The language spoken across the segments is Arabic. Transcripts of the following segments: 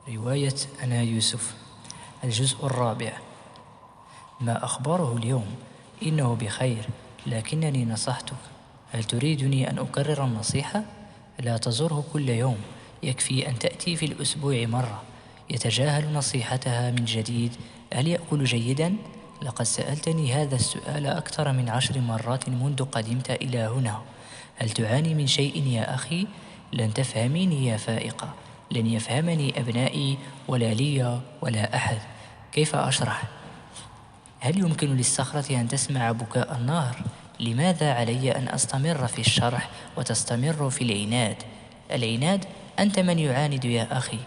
رواية أنا يوسف، الجزء الرابع. ما أخباره اليوم؟ إنه بخير، لكنني نصحتك. هل تريدني أن أكرر النصيحة؟ لا تزره كل يوم، يكفي أن تأتي في الأسبوع مرة. يتجاهل نصيحتها من جديد. هل يأكل جيدا؟ لقد سألتني هذا السؤال أكثر من 10 مرات منذ قدمت إلى هنا. هل تعاني من شيء يا أخي؟ لن تفهميني يا فائقة، لن يفهمني أبنائي ولا لي ولا أحد. كيف أشرح؟ هل يمكن للصخرة أن تسمع بكاء النهر؟ لماذا علي أن أستمر في الشرح وتستمر في العناد؟ العناد؟ أنت من يعاند يا أخي.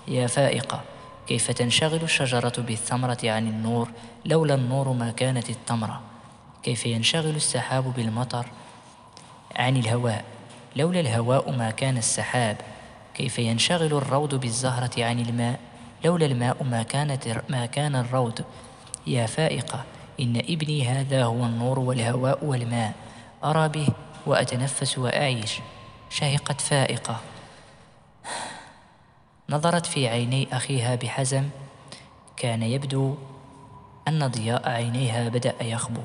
يا فائقة، كيف تنشغل الشجرة بالثمرة عن النور لولا النور ما كانت التمرة؟ كيف ينشغل السحاب بالمطر عن الهواء لولا الهواء ما كان السحاب؟ كيف ينشغل الروض بالزهرة عن الماء لولا الماء ما كان الروض؟ يا فائقة، إن ابني هذا هو النور والهواء والماء، أرى به وأتنفس وأعيش. شهقت فائقة، نظرت في عيني أخيها بحزم. كان يبدو أن ضياء عينيها بدأ يخبو.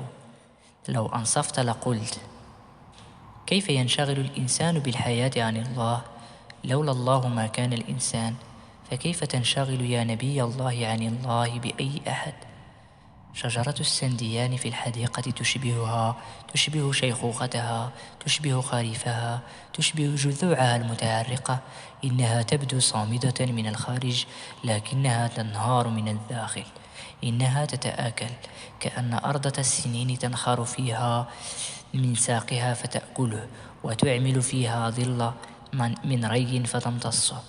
لو أنصفت لقلت: كيف ينشغل الإنسان بالحياة عن الله؟ لولا الله ما كان الإنسان، فكيف تنشغل يا نبي الله عن الله بأي أحد؟ شجرة السنديان في الحديقة تشبه شيخوختها، تشبه خريفها، تشبه جذوعها المتعرقة. إنها تبدو صامدة من الخارج، لكنها تنهار من الداخل. إنها تتآكل، كأن أرضة السنين تنخر فيها من ساقها فتأكله، وتعمل فيها ظل من ري فتمتصه.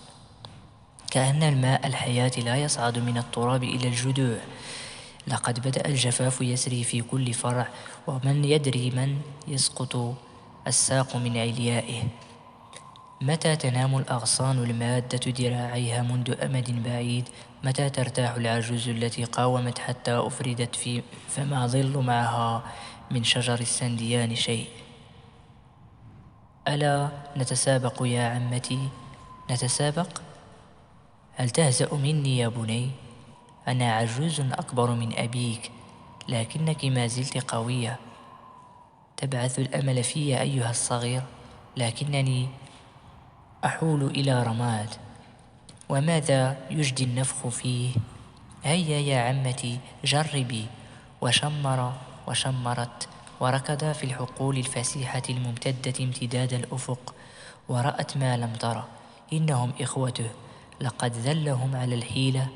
كأن الماء الحياة لا يصعد من التراب إلى الجذوع. لقد بدأ الجفاف يسري في كل فرع، ومن يدري من يسقط الساق من عليائه. متى تنام الأغصان المادة ذراعيها منذ أمد بعيد؟ متى ترتاح العجوز التي قاومت حتى أفردت فما ظل معها من شجر السنديان شيء؟ ألا نتسابق يا عمتي، نتسابق؟ هل تهزأ مني يا بني؟ أنا عجوز أكبر من أبيك، لكنك ما زلت قوية، تبعث الأمل في أيها الصغير، لكنني أحول إلى رماد. وماذا يجدي النفخ فيه؟ هيا يا عمتي جربي. وشمرت وركض في الحقول الفسيحة الممتدة امتداد الأفق، ورأت ما لم ترى. إنهم إخوته، لقد ذلهم على الحيلة.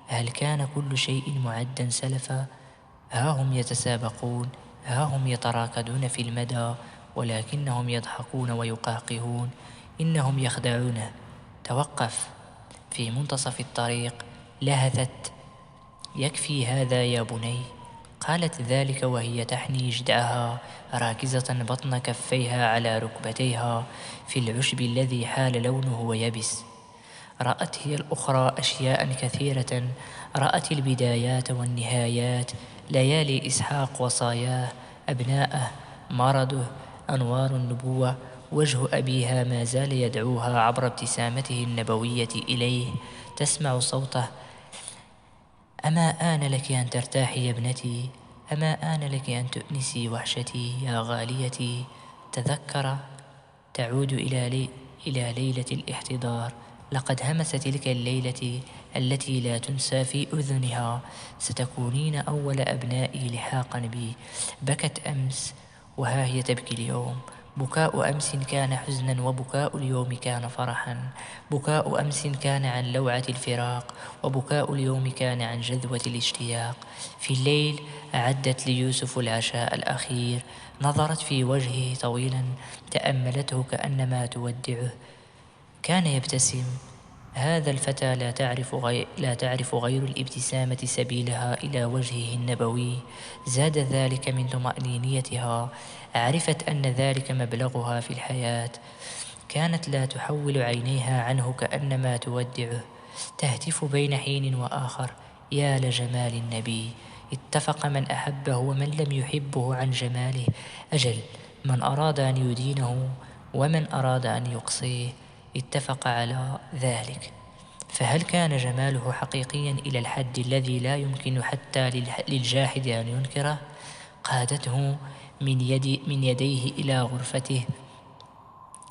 هل كان كل شيء معدا سلفا؟ ها هم يتسابقون، ها هم يتراكضون في المدى، ولكنهم يضحكون ويقهقهون. إنهم يخدعونه. توقف في منتصف الطريق، لهثت: يكفي هذا يا بني. قالت ذلك وهي تحني جدعها، راكزة بطن كفيها على ركبتيها في العشب الذي حال لونه ويبس. رأت هي الأخرى أشياء كثيرة، رأت البدايات والنهايات، ليالي إسحاق وصاياه، أبناءه، مرضه، أنوار النبوة. وجه أبيها ما زال يدعوها عبر ابتسامته النبوية إليه. تسمع صوته: أما آن لك أن ترتاحي يا ابنتي؟ أما آن لك أن تؤنسي وحشتي يا غاليتي؟ تذكر تعود إلى ليلة الاحتضار. لقد همس تلك الليلة التي لا تنسى في أذنها: ستكونين أول أبنائي لحاقا بي. بكت أمس وها هي تبكي اليوم. بكاء أمس كان حزنا، وبكاء اليوم كان فرحا. بكاء أمس كان عن لوعة الفراق، وبكاء اليوم كان عن جذوة الاشتياق. في الليل أعدت ليوسف العشاء الأخير. نظرت في وجهه طويلا، تأملته كأنما تودعه. كان يبتسم. هذا الفتى لا تعرف غير الابتسامة سبيلها إلى وجهه النبوي. زاد ذلك من طمأنينتها. عرفت أن ذلك مبلغها في الحياة. كانت لا تحول عينيها عنه كأنما تودعه، تهتف بين حين وآخر: يا لجمال النبي. اتفق من أحبه ومن لم يحبه عن جماله. أجل، من أراد أن يدينه ومن أراد أن يقصيه اتفق على ذلك. فهل كان جماله حقيقيا إلى الحد الذي لا يمكن حتى للجاحد أن ينكره؟ قادته من يديه إلى غرفته.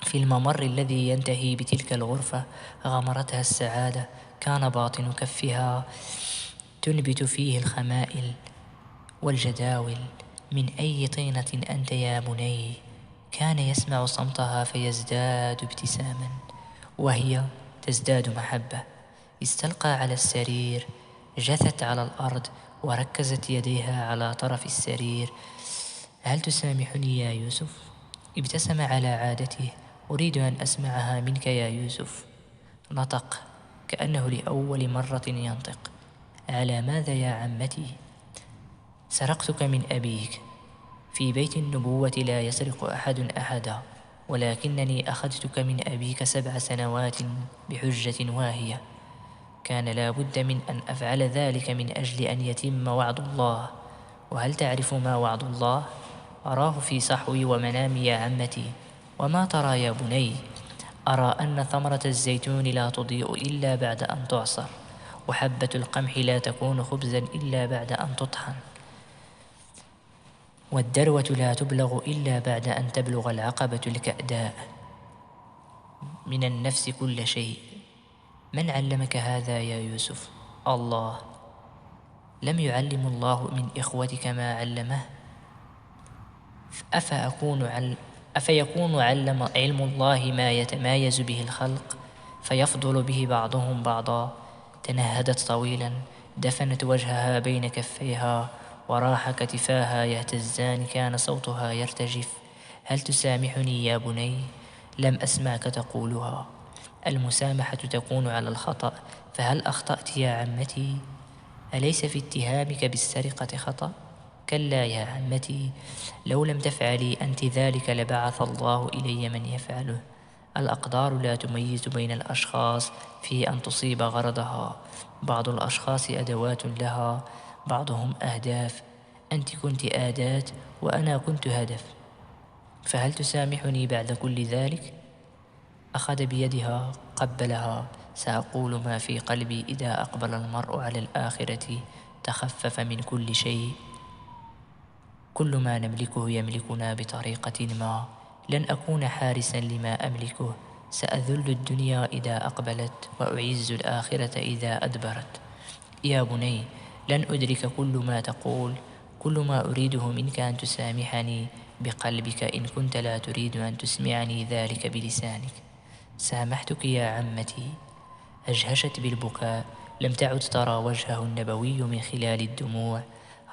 في الممر الذي ينتهي بتلك الغرفة غمرتها السعادة. كان باطن كفها تنبت فيه الخمائل والجداول. من أي طينة أنت يا بني؟ كان يسمع صمتها فيزداد ابتساما، وهي تزداد محبة. استلقى على السرير، جثت على الأرض وركزت يديها على طرف السرير. هل تسامحني يا يوسف؟ ابتسم على عادته. أريد أن أسمعها منك يا يوسف. نطق كأنه لأول مرة ينطق. على ماذا يا عمتي؟ سرقتك من أبيك. في بيت النبوة لا يسرق أحد أحدا، ولكنني أخذتك من أبيك 7 سنوات بحجة واهية. كان لا بد من أن أفعل ذلك من أجل أن يتم وعد الله. وهل تعرف ما وعد الله؟ أراه في صحوي ومنامي يا عمتي. وما ترى يا بني؟ أرى أن ثمرة الزيتون لا تضيء إلا بعد أن تعصر، وحبة القمح لا تكون خبزا إلا بعد أن تطحن، والدروة لا تبلغ إلا بعد أن تبلغ العقبة الكأداء. من النفس كل شيء. من علمك هذا يا يوسف؟ الله. لم يعلم الله من إخوتك ما علمه؟ أفيكون علم الله ما يتمايز به الخلق فيفضل به بعضهم بعضا؟ تنهدت طويلا، دفنت وجهها بين كفيها، وراح كتفاها يهتزان، كان صوتها يرتجف. هل تسامحني يا بني؟ لم أسمعك تقولها. المسامحة تكون على الخطأ، فهل أخطأت يا عمتي؟ أليس في اتهامك بالسرقة خطأ؟ كلا يا عمتي، لو لم تفعلي أنت ذلك لبعث الله إلي من يفعله. الأقدار لا تميز بين الأشخاص في أن تصيب غرضها. بعض الأشخاص أدوات لها، بعضهم أهداف. أنت كنت أداة وأنا كنت هدف. فهل تسامحني بعد كل ذلك؟ أخذ بيدها قبلها. سأقول ما في قلبي إذا أقبل المرء على الآخرة تخفف من كل شيء. كل ما نملكه يملكنا بطريقة ما. لن أكون حارسا لما أملكه. سأذل الدنيا إذا أقبلت، وأعز الآخرة إذا أدبرت. يا بني، لن أدرك كل ما تقول. كل ما أريده منك أن تسامحني بقلبك إن كنت لا تريد أن تسمعني ذلك بلسانك. سامحتك يا عمتي. أجهشت بالبكاء. لم تعد ترى وجهه النبوي من خلال الدموع.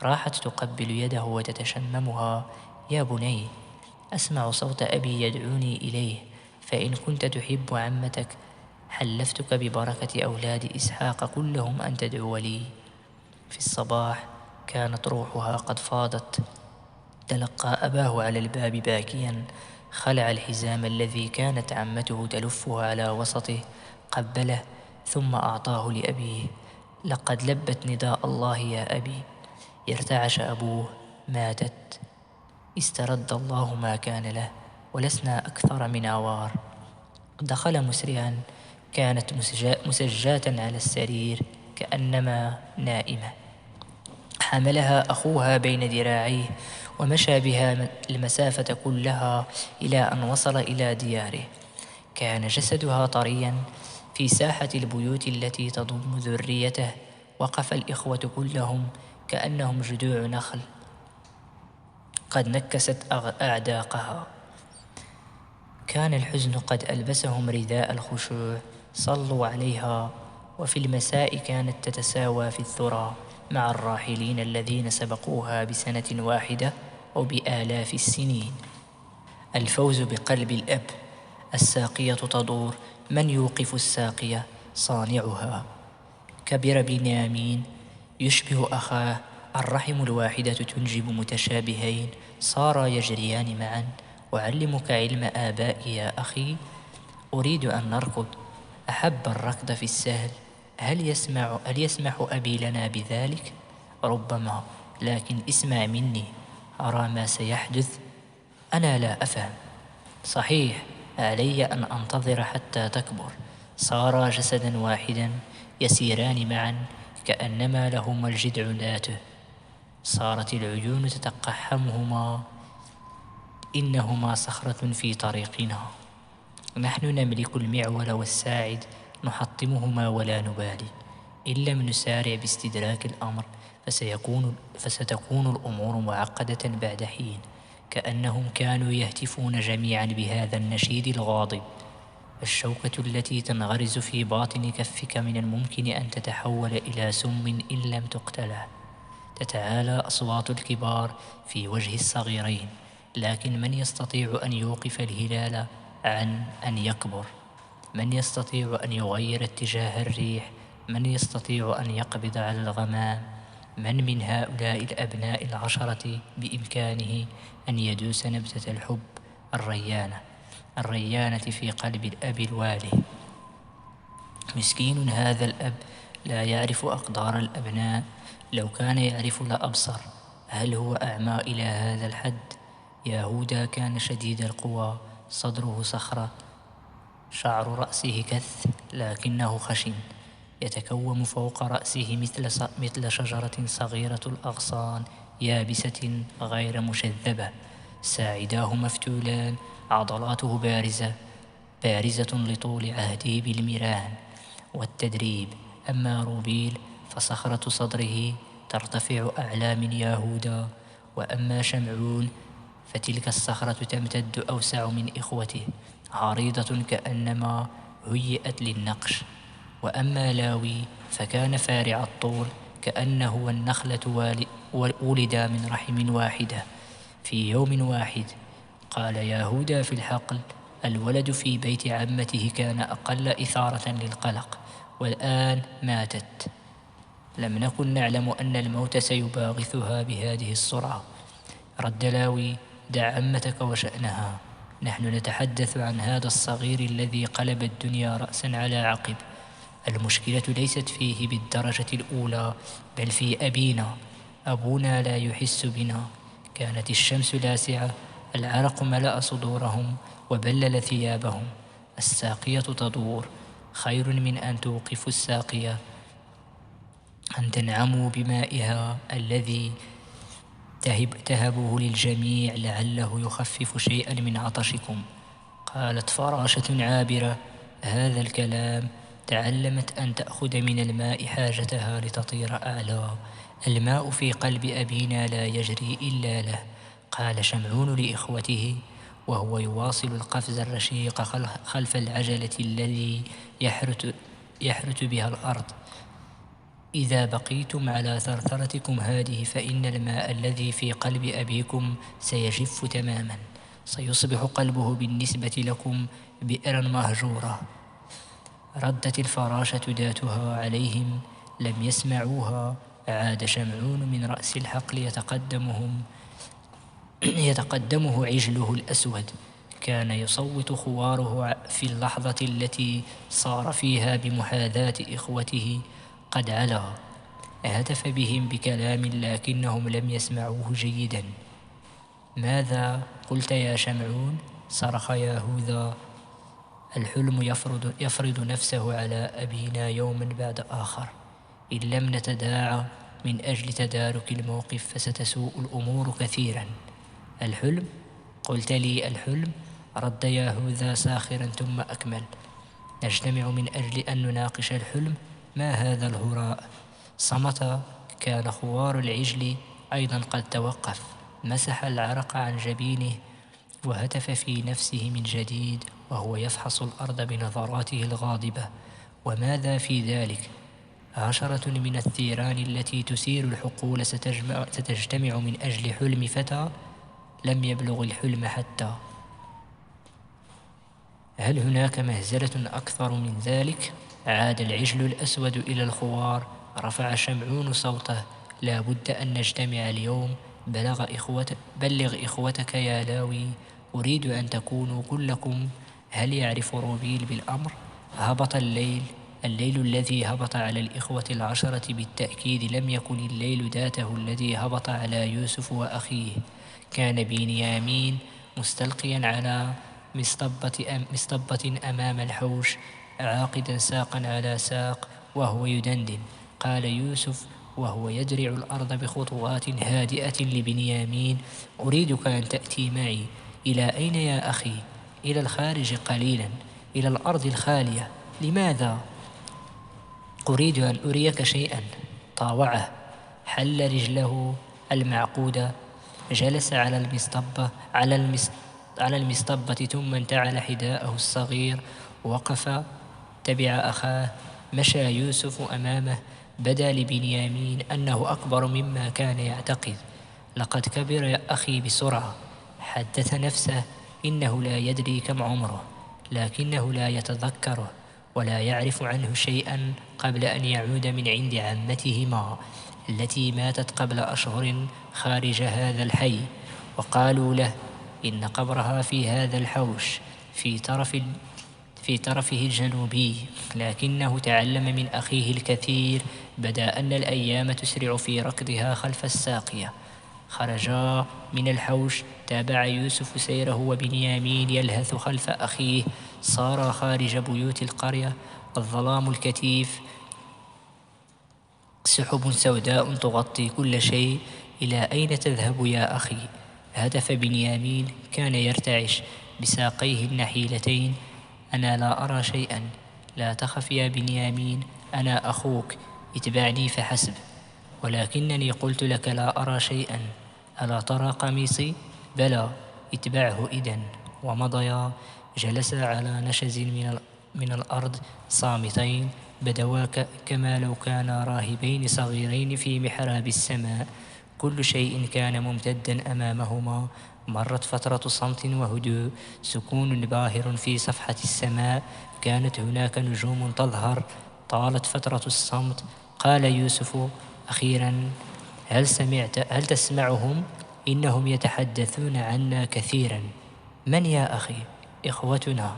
راحت تقبل يده وتتشممها. يا بني، أسمع صوت أبي يدعوني إليه، فإن كنت تحب عمتك حلفتك ببركة أولاد إسحاق كلهم أن تدعو لي. في الصباح كانت روحها قد فاضت. تلقى أباه على الباب باكيا. خلع الحزام الذي كانت عمته تلفه على وسطه، قبله ثم أعطاه لأبيه. لقد لبت نداء الله يا أبي. ارتعش أبوه. ماتت. استرد الله ما كان له، ولسنا أكثر من عوار. دخل مسرعا. كانت مسجاة على السرير كأنما نائمة. حملها أخوها بين ذراعيه ومشى بها المسافة كلها إلى أن وصل إلى دياره. كان جسدها طريا. في ساحة البيوت التي تضم ذريته وقف الإخوة كلهم كأنهم جذوع نخل قد نكست أعداقها. كان الحزن قد ألبسهم رداء الخشوع. صلوا عليها. وفي المساء كانت تتساوى في الثرى مع الراحلين الذين سبقوها بسنة واحدة أو بآلاف السنين. الفوز بقلب الأب. الساقية تدور. من يوقف الساقية؟ صانعها. كبر بنيامين يشبه أخاه. الرحم الواحدة تنجب متشابهين صارا يجريان معا. أعلمك علم آبائي يا أخي. أريد أن نركض. أحب الركض في السهل. هل يسمح أبي لنا بذلك؟ ربما، لكن اسمع مني. أرى ما سيحدث. أنا لا أفهم. صحيح، علي أن أنتظر حتى تكبر. صارا جسدا واحدا يسيران معا كأنما لهما الجذع ذاته. صارت العيون تتقحمهما، إنهما صخرة في طريقنا. نحن نملك المعول والساعد، نحطمهما ولا نبالي. إن لم نسارع باستدراك الأمر فستكون الأمور معقدة بعد حين. كأنهم كانوا يهتفون جميعا بهذا النشيد الغاضب: الشوكة التي تنغرز في باطن كفك من الممكن أن تتحول إلى سم إن لم تقتلع. تتعالى أصوات الكبار في وجه الصغيرين، لكن من يستطيع أن يوقف الهلال عن أن يكبر؟ من يستطيع أن يغير اتجاه الريح؟ من يستطيع أن يقبض على الغمام؟ من هؤلاء الأبناء العشرة بإمكانه أن يدوس نبتة الحب الريانة في قلب الأب الواله؟ مسكين هذا الأب، لا يعرف أقدار الأبناء. لو كان يعرف لأبصر. هل هو أعمى إلى هذا الحد؟ يهوذا كان شديد القوى، صدره صخرة، شعر رأسه كث لكنه خشن، يتكوم فوق رأسه مثل شجرة صغيرة الأغصان يابسة غير مشذبة. ساعداه مفتولان، عضلاته بارزة لطول عهده بالمران والتدريب. أما روبيل فصخرة صدره ترتفع أعلى من يهوذا، وأما شمعون فتلك الصخرة تمتد أوسع من إخوته، عريضة كأنما هيئت للنقش. وأما لاوي فكان فارع الطول، كأنه والنخلة ولدا من رحم واحدة في يوم واحد. قال يهوذا في الحقل: الولد في بيت عمته كان أقل إثارة للقلق، والآن ماتت. لم نكن نعلم أن الموت سيباغثها بهذه السرعة. رد لاوي: دع عمتك وشأنها، نحن نتحدث عن هذا الصغير الذي قلب الدنيا رأسا على عقب. المشكلة ليست فيه بالدرجة الأولى، بل في أبينا. أبونا لا يحس بنا. كانت الشمس لاسعة، العرق ملأ صدورهم وبلل ثيابهم. الساقية تدور، خير من أن توقفوا الساقية، أن تنعموا بمائها الذي تهبه للجميع لعله يخفف شيئا من عطشكم. قالت فراشة عابرة هذا الكلام: تعلمت أن تأخذ من الماء حاجتها لتطير أعلى. الماء في قلب أبينا لا يجري إلا له. قال شمعون لإخوته وهو يواصل القفز الرشيق خلف العجلة الذي يحرت بها الأرض: إذا بقيتم على ثرثرتكم هذه فإن الماء الذي في قلب أبيكم سيجف تماما، سيصبح قلبه بالنسبة لكم بئرا مهجورة. ردت الفراشة ذاتها عليهم، لم يسمعوها. عاد شمعون من رأس الحقل يتقدمه عجله الأسود، كان يصوت خواره في اللحظة التي صار فيها بمحاذاة إخوته قد علا. هتف بهم بكلام لكنهم لم يسمعوه جيدا. ماذا قلت يا شمعون؟ صرخ يهوذا. الحلم يفرض نفسه على أبينا يوما بعد آخر. إن لم نتداعى من أجل تدارك الموقف فستسوء الأمور كثيرا. الحلم؟ قلت لي الحلم؟ رد يهوذا ساخرا ثم أكمل: نجتمع من أجل أن نناقش الحلم؟ ما هذا الهراء؟ صمت. كان خوار العجل أيضا قد توقف، مسح العرق عن جبينه وهتف في نفسه من جديد وهو يفحص الأرض بنظراته الغاضبة. وماذا في ذلك؟ 10 من الثيران التي تثير الحقول ستجتمع من أجل حلم فتى لم يبلغ الحلم حتى. هل هناك مهزلة أكثر من ذلك؟ عاد العجل الأسود إلى الخوار. رفع شمعون صوته: لا بد أن نجتمع اليوم. بلغ إخوتك يا لاوي، أريد أن تكونوا كلكم. هل يعرف روبيل بالأمر؟ هبط الليل الذي هبط على الإخوة 10 بالتأكيد لم يكن الليل ذاته الذي هبط على يوسف وأخيه. كان بنيامين مستلقيا على مصطبة أمام الحوش عاقدا ساقا على ساق وهو يدندن. قال يوسف وهو يدرع الأرض بخطوات هادئة لبنيامين: أريدك أن تأتي معي. إلى أين يا أخي؟ إلى الخارج قليلا، إلى الأرض الخالية. لماذا؟ أريد أن أريك شيئا. طاوعه، حل رجله المعقودة، جلس على المصطبة ثم انتعل حذاءه الصغير، وقف تبع أخاه. مشى يوسف أمامه. بدا لبنيامين أنه أكبر مما كان يعتقد. لقد كبر يا أخي بسرعة. حدث نفسه إنه لا يدري كم عمره، لكنه لا يتذكره ولا يعرف عنه شيئا قبل أن يعود من عند عمتهما التي ماتت قبل أشهر خارج هذا الحي. وقالوا له إن قبرها في هذا الحوش في طرفه الجنوبي. لكنه تعلم من أخيه الكثير. بدا أن الأيام تسرع في ركضها خلف الساقية. خرجا من الحوش. تابع يوسف سيره وبنيامين يلهث خلف أخيه. صار خارج بيوت القرية. الظلام الكثيف، سحب سوداء تغطي كل شيء. إلى أين تذهب يا أخي؟ هتف بنيامين، كان يرتعش بساقيه النحيلتين. أنا لا أرى شيئا. لا تخف يا بنيامين، أنا أخوك، اتبعني فحسب. ولكنني قلت لك لا أرى شيئا. ألا ترى قميصي؟ بلى، اتبعه إذن. ومضيا. جلسا على نشز من الأرض صامتين، بدوا كما لو كانا راهبين صغيرين في محراب السماء. كل شيء كان ممتدا أمامهما. مرت فترة صمت وهدوء، سكون باهر في صفحة السماء. كانت هناك نجوم تظهر. طالت فترة الصمت. قال يوسف أخيرا: هل تسمعهم؟ إنهم يتحدثون عنا كثيرا. من يا أخي؟ إخوتنا.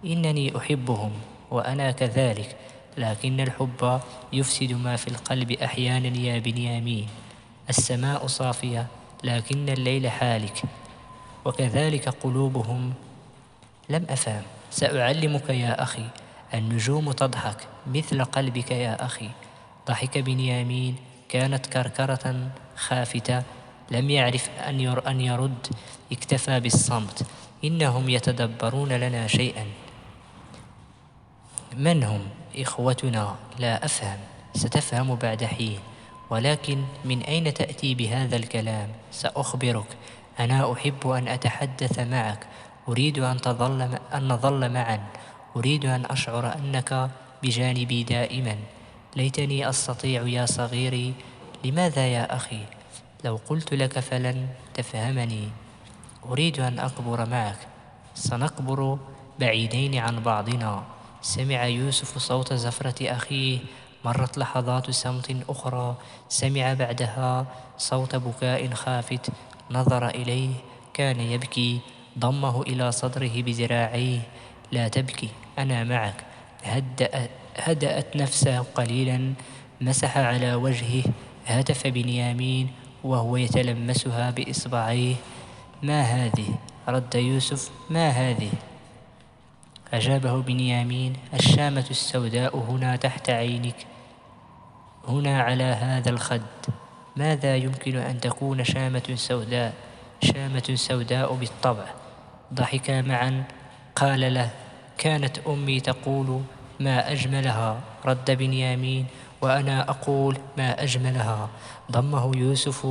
إنني أحبهم وأنا كذلك، لكن الحب يفسد ما في القلب أحيانا يا بنيامين. السماء صافية لكن الليل حالك، وكذلك قلوبهم. لم أفهم. سأعلمك يا أخي. النجوم تضحك مثل قلبك يا أخي. ضحك بنيامين. كانت كركرة خافتة. لم يعرف أن يرد. اكتفى بالصمت. إنهم يتدبرون لنا شيئا. من هم إخوتنا؟ لا أفهم. ستفهم بعد حين. ولكن من أين تأتي بهذا الكلام؟ سأخبرك. أنا أحب أن أتحدث معك. أريد أن نظل معا. أريد أن أشعر أنك بجانبي دائما. ليتني أستطيع يا صغيري. لماذا يا أخي؟ لو قلت لك فلن تفهمني. أريد أن أكبر معك. سنكبر بعيدين عن بعضنا. سمع يوسف صوت زفرة أخيه. مرت لحظات صمت أخرى. سمع بعدها صوت بكاء خافت. نظر إليه. كان يبكي. ضمه إلى صدره بذراعيه. لا تبكي، أنا معك. هدأت نفسه قليلا. مسح على وجهه. هتف بنيامين وهو يتلمسها بإصبعيه: ما هذه؟ رد يوسف: ما هذه؟ أجابه بنيامين: الشامة السوداء هنا تحت عينك، هنا على هذا الخد. ماذا يمكن أن تكون شامة سوداء؟ شامة سوداء بالطبع. ضحكا معا. قال له: كانت أمي تقول ما أجملها. رد بنيامين: وأنا أقول ما أجملها. ضمه يوسف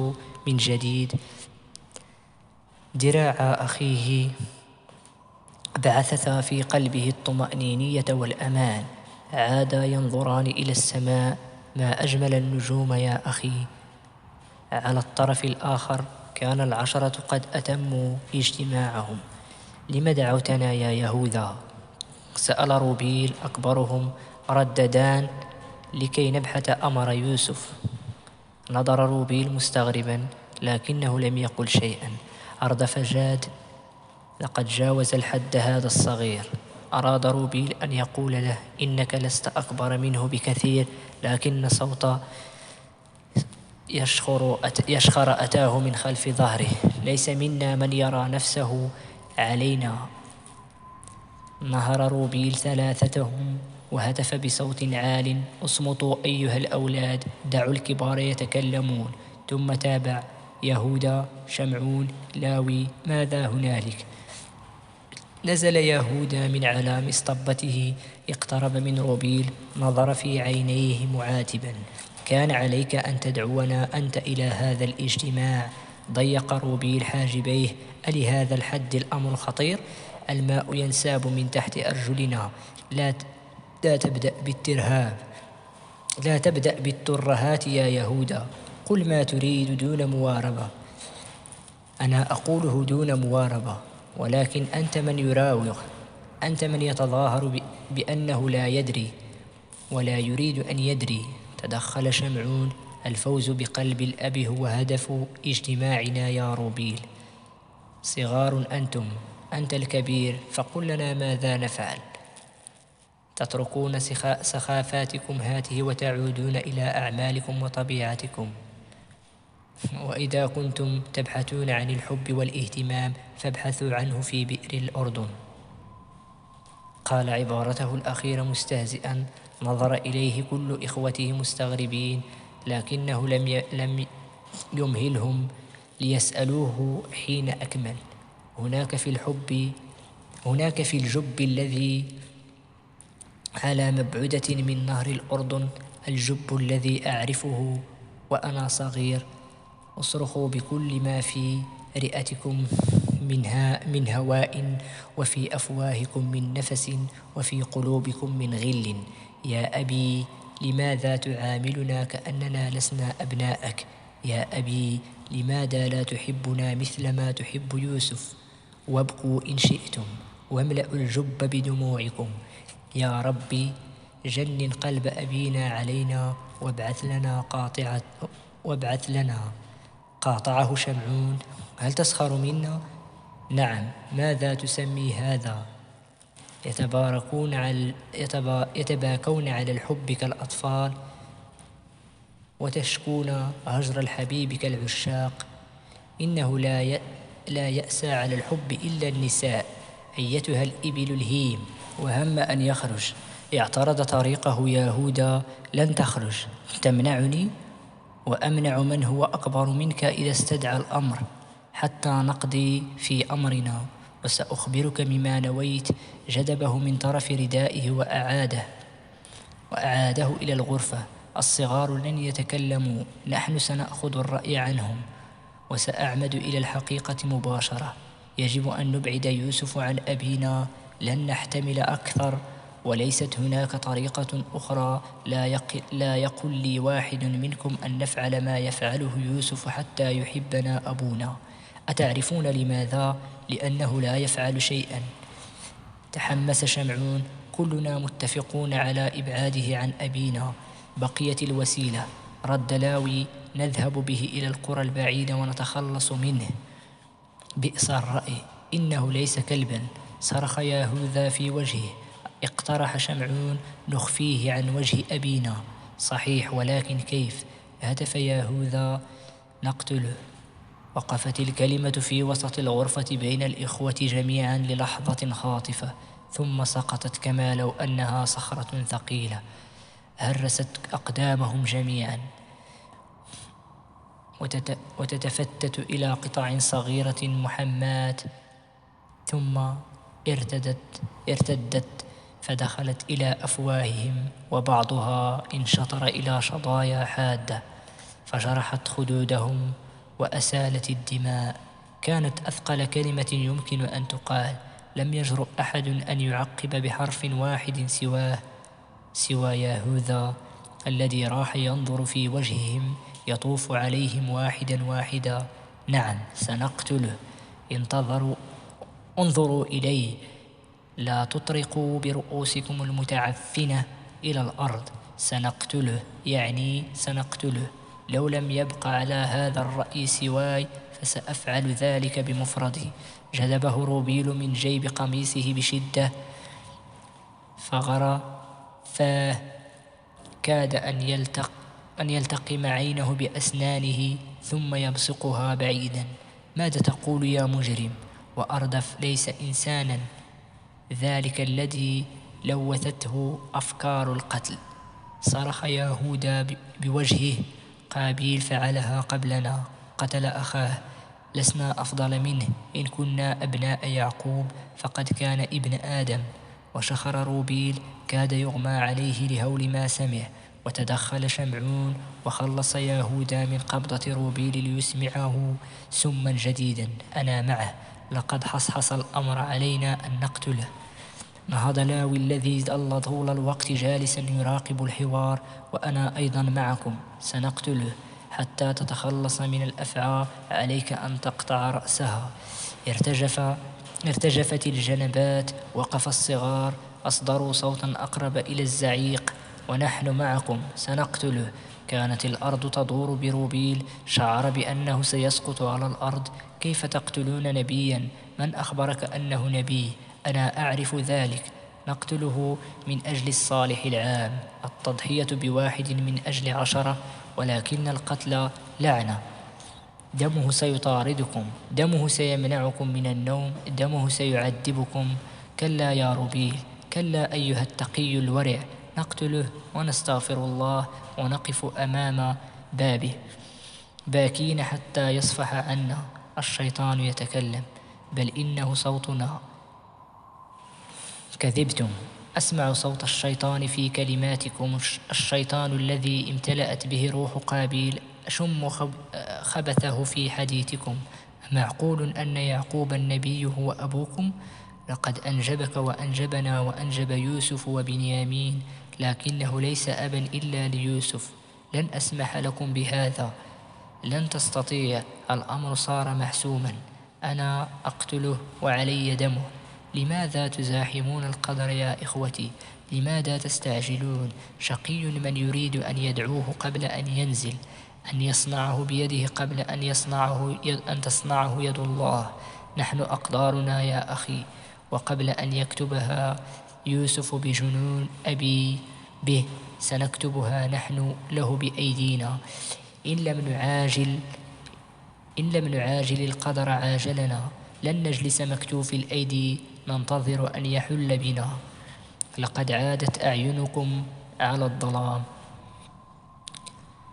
من جديد. ذراع أخيه بعثتا في قلبه الطمأنينية والأمان. عادا ينظران إلى السماء. ما أجمل النجوم يا أخي. على الطرف الآخر كان العشرة قد أتموا اجتماعهم. لم دعوتنا يا يهوذا؟ سأل روبيل أكبرهم. رددان: لكي نبحث أمر يوسف. نظر روبيل مستغربا، لكنه لم يقل شيئا. أردف جاد: لقد جاوز الحد هذا الصغير. أراد روبيل أن يقول له: إنك لست أكبر منه بكثير، لكن صوت يشخر أتاه من خلف ظهره: ليس منا من يرى نفسه علينا. نهر روبيل ثلاثتهم وهتف بصوت عال: اصمتوا أيها الأولاد، دعوا الكبار يتكلمون. ثم تابع: يهوذا، شمعون، لاوي، ماذا هنالك؟ نزل يهوذا من على مصطبته، اقترب من روبيل، نظر في عينيه معاتبا: كان عليك أن تدعونا أنت إلى هذا الاجتماع؟ ضيق روبيل حاجبيه: ألهذا الحد الأمر خطير؟ الماء ينساب من تحت أرجلنا. لا تبدأ بالترهاب، لا تبدأ بالترهات يا يهوذا. قل ما تريد دون مواربة. أنا أقوله دون مواربة، ولكن أنت من يراوغ، أنت من يتظاهر بأنه لا يدري ولا يريد أن يدري. تدخل شمعون: الفوز بقلب الأب هو هدف اجتماعنا يا روبيل. صغار أنتم، أنت الكبير، فقل لنا ماذا نفعل؟ تتركون سخافاتكم هاته وتعودون إلى أعمالكم وطبيعتكم. وإذا كنتم تبحثون عن الحب والاهتمام فابحثوا عنه في بئر الأردن. قال عبارته الأخيرة مستهزئا. نظر إليه كل إخوته مستغربين، لكنه لم يمهلهم ليسألوه حين أكمل: هناك في الجب الذي على مبعدة من نهر الأردن، الجب الذي أعرفه وأنا صغير، اصرخوا بكل ما في رئتكم من هواء، وفي أفواهكم من نفس، وفي قلوبكم من غل. يا أبي، لماذا تعاملنا كأننا لسنا أبناءك؟ يا أبي، لماذا لا تحبنا مثل ما تحب يوسف؟ وابكوا إن شئتم، واملأوا الجب بدموعكم. يا ربي، جنن قلب أبينا علينا وابعث لنا. قاطعه شمعون: هل تسخر منا؟ نعم، ماذا تسمي هذا؟ يتباكون على الحب كالأطفال، وتشكون هجر الحبيب كالعشاق. إنه لا يأسى على الحب إلا النساء، أيتها الإبل الهيم. وهم أن يخرج، اعترض طريقه يهوذا: لن تخرج، تمنعني؟ وأمنع من هو أكبر منك إذا استدعى الأمر، حتى نقضي في أمرنا. وسأخبرك مما نويت. جذبه من طرف ردائه وأعاده إلى الغرفة. الصغار لن يتكلموا، نحن سنأخذ الرأي عنهم، وسأعمد إلى الحقيقة مباشرة. يجب أن نبعد يوسف عن أبينا، لن نحتمل أكثر، وليست هناك طريقة أخرى. لا يقل لي واحد منكم أن نفعل ما يفعله يوسف حتى يحبنا أبونا. أتعرفون لماذا؟ لأنه لا يفعل شيئا. تحمس شمعون: كلنا متفقون على إبعاده عن أبينا، بقيت الوسيلة. رد لاوي: نذهب به إلى القرى البعيدة ونتخلص منه. بئس الرأي، إنه ليس كلبا. صرخ يهوذا في وجهه. اقترح شمعون: نخفيه عن وجه أبينا. صحيح، ولكن كيف؟ هتف يهوذا: نقتله. وقفت الكلمة في وسط الغرفة بين الإخوة جميعا للحظة خاطفة، ثم سقطت كما لو أنها صخرة ثقيلة. هرست أقدامهم جميعا وتتفتت إلى قطع صغيرة محماة، ثم ارتدت فدخلت إلى أفواههم، وبعضها انشطر إلى شظايا حادة فجرحت خدودهم وأسالت الدماء. كانت أثقل كلمة يمكن أن تقال. لم يجرؤ أحد أن يعقب بحرف واحد سوى يهوذا الذي راح ينظر في وجههم، يطوف عليهم واحدا واحدا. نعم، سنقتله. انظروا إليه، لا تطرقوا برؤوسكم المتعفنة إلى الأرض. سنقتله، يعني سنقتله. لو لم يبق على هذا الرأي سواي فسأفعل ذلك بمفردي. جذبه روبيل من جيب قميصه بشدة فغرى فاه، كاد أن يلتقم عينه بأسنانه ثم يبصقها بعيدا. ماذا تقول يا مجرم؟ وأردف ليس إنسانا، ذلك الذي لوثته أفكار القتل. صرخ يهوذا بوجهه: قابيل فعلها قبلنا، قتل أخاه، لسنا أفضل منه، إن كنا أبناء يعقوب فقد كان ابن آدم. وشخر روبيل، كاد يغمى عليه لهول ما سمع، وتدخل شمعون وخلص يهوذا من قبضة روبيل ليسمعه سما جديدا: أنا معه، لقد حصحص الأمر علينا أن نقتله. نهض لاوي الذي ظل طول الوقت جالسا يراقب الحوار: وأنا أيضا معكم، سنقتله حتى تتخلص من الأفعى، عليك أن تقطع رأسها. ارتجفت الجنبات، وقف الصغار، أصدروا صوتا أقرب إلى الزعيق: ونحن معكم، سنقتله. كانت الأرض تدور بروبيل، شعر بأنه سيسقط على الأرض. كيف تقتلون نبيا؟ من أخبرك أنه نبي؟ أنا أعرف ذلك. نقتله من أجل الصالح العام، التضحية بواحد من أجل 10، ولكن القتل لعنة. دمه سيطاردكم، دمه سيمنعكم من النوم، دمه سيعذبكم. كلا يا روبيل، كلا أيها التقي الورع، نقتله ونستغفر الله ونقف أمام بابه باكين حتى يصفح عنا. الشيطان يتكلم: بل إنه صوتنا. كذبتم، أسمع صوت الشيطان في كلماتكم. الشيطان الذي امتلأت به روح قابيل، أشم خبثه في حديثكم. معقول أن يعقوب النبي هو أبوكم؟ لقد أنجبك وأنجبنا وأنجب يوسف وبنيامين، لكنه ليس أبا إلا ليوسف. لن أسمح لكم بهذا، لن تستطيع. الأمر صار محسوما، أنا أقتله وعلي دمه. لماذا تزاحمون القدر يا إخوتي؟ لماذا تستعجلون؟ شقي من يريد أن يدعوه قبل أن ينزل، أن يصنعه بيده قبل أن تصنعه يد الله. نحن أقدارنا يا أخي، وقبل أن يكتبها يوسف بجنون أبي به، سنكتبها نحن له بأيدينا. إن لم نعاجل القدر عاجلنا. لن نجلس مكتوف الأيدي ننتظر أن يحل بنا. لقد عادت أعينكم على الظلام،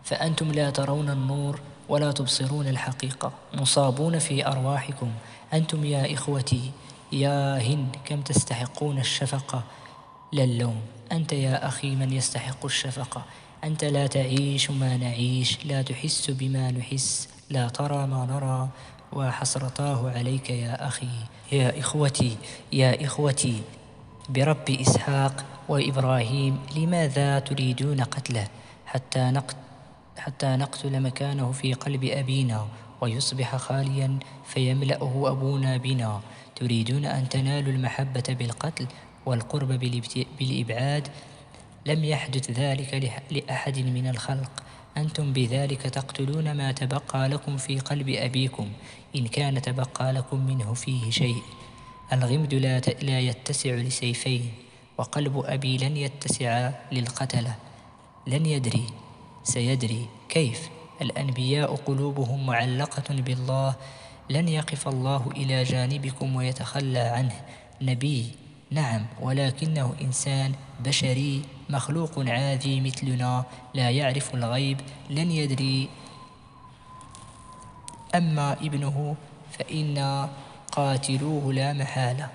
فأنتم لا ترون النور ولا تبصرون الحقيقة، مصابون في أرواحكم. أنتم يا إخوتي، يا هند، كم تستحقون الشفقة لا اللوم. أنت يا أخي من يستحق الشفقة. أنت لا تعيش ما نعيش، لا تحس بما نحس، لا ترى ما نرى، وحسرتاه عليك يا أخي. يا إخوتي، يا إخوتي، برب إسحاق وإبراهيم، لماذا تريدون قتله حتى نقتل مكانه في قلب أبينا ويصبح خاليا فيملأه أبونا بنا؟ تريدون أن تنالوا المحبة بالقتل والقرب بالإبعاد؟ لم يحدث ذلك لأحد من الخلق. أنتم بذلك تقتلون ما تبقى لكم في قلب أبيكم، إن كان تبقى لكم منه فيه شيء. الغمد لا يتسع لسيفين، وقلب أبي لن يتسع للقتلة. لن يدري، سيدري. كيف؟ الأنبياء قلوبهم معلقة بالله. لن يقف الله إلى جانبكم ويتخلى عنه. نبي نعم، ولكنه إنسان بشري، مخلوق عادي مثلنا، لا يعرف الغيب، لن يدري. أما ابنه فإن قاتلوه لا محالة.